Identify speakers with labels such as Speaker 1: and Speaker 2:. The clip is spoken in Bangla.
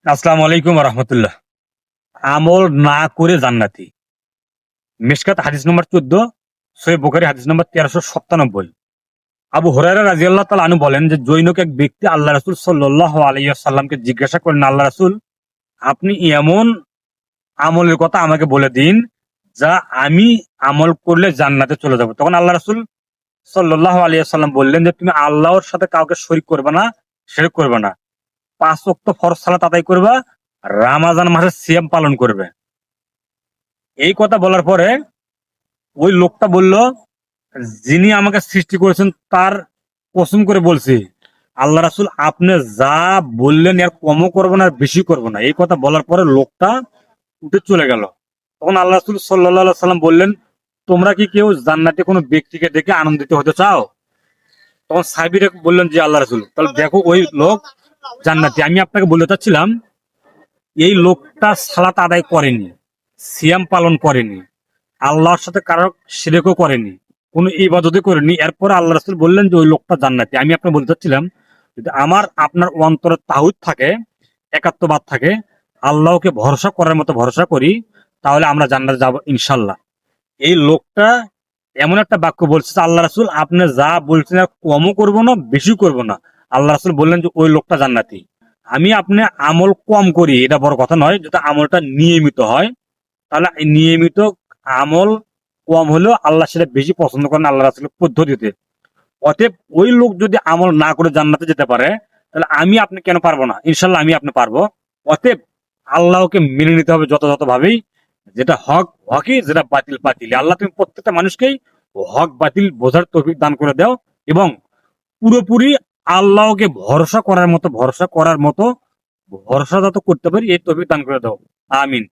Speaker 1: আসসালামু আলাইকুম রহমতুল্লাহ। আমল না করে জান্নাতি। মিশকাত হাদিস নম্বর 14, সহিহ বুখারী হাদিস নম্বর 1397। আবু হুরায়রা রাদিয়াল্লাহু তাআলা আনহু বলেন যে জৈনক এক ব্যক্তি আল্লাহ রাসূল সাল্লাল্লাহু আলাইহি ওয়াসাল্লামকে জিজ্ঞাসা করলেন, আল্লাহ রাসূল, আপনি এমন আমলের কথা আমাকে বলে দিন যা আমি আমল করলে জান্নাতে চলে যাব। তখন আল্লাহ রাসূল সাল্লাল্লাহু আলাইহি ওয়াসাল্লাম বললেন যে তুমি আল্লাহর সাথে কাউকে শরীক করবে না, শিরক করবে না, 5 ওয়াক্ত ফরজ সালাত আদায় করবা, রমজান মাসে সিয়াম পালন করবে। এই কথা বলার পরে ওই লোকটা বলল, যিনি আমাকে সৃষ্টি করেছেন তার কসম করে বলছি, আল্লাহ রাসূল আপনি যা বললেন এর কমও করবো না আর বেশি করবো না। এই কথা বলার পরে লোকটা উঠে চলে গেল। তখন আল্লাহ রাসূল সাল্লাল্লাহু আলাইহি সাল্লাম বললেন, তোমরা কি কেউ জান্নাতে কোনো ব্যক্তিকে দেখে আনন্দিত হতে চাও? তখন সাহাবীরা বললেন, যে আল্লাহ রাসূল, তাহলে দেখো ওই লোক জান্নাতি। আমি আপনাকে বলতে চাচ্ছিলাম, এই লোকটা সালাত আদায় করেনি, সিয়াম পালন করেনি, আল্লাহর সাথে কারো শিরকও করেনি, কোনো ইবাদতই করেনি, এরপরে আল্লাহ রাসূল বললেন যে ওই লোকটা জান্নাতি। আমি আপনাকে বলতে চাচ্ছিলাম, যদি আমার আপনার অন্তরে তাওহীদ থাকে, একাত্মবাদ থাকে, আল্লাহকে ভরসা করার মতো ভরসা করি, তাহলে আমরা জান্নাতে যাব ইনশাল্লাহ। এই লোকটা এমন একটা বাক্য বলছে, আল্লাহ রাসূল আপনি যা বলছেন আর কমও করবো না বেশি করবো না। আল্লাহ রাসূল বললেন যে ওই লোকটা জান্নাতি। আমি আপনি আমল কম করি এটা বড় কথা নয়, যদি আমলটা নিয়মিত হয়, তাহলে এই নিয়মিত আমল কম হলেও আল্লাহ সেটা বেশি পছন্দ করেন আল্লাহ রাসূলের পদ্ধতিতে। অতএব ওই লোক যদি আমল না করে জান্নাতে যেতে পারে, তাহলে আমি আপনি কেন পারবো না? ইনশাল্লাহ আমি আপনি পারবো। অতএব আল্লাহকে মেনে নিতে হবে যথাযথ ভাবেই, যেটা হক হকই, যেটা বাতিল বাতিল। আল্লাহ তুমি প্রত্যেকটা মানুষকেই হক বাতিল বোঝার তৌফিক দান করে দাও, এবং পুরোপুরি আল্লাহকে ভরসা করার মতো ভরসা যত করতে পারি এই তৌফিক দান করে দাও। আমিন।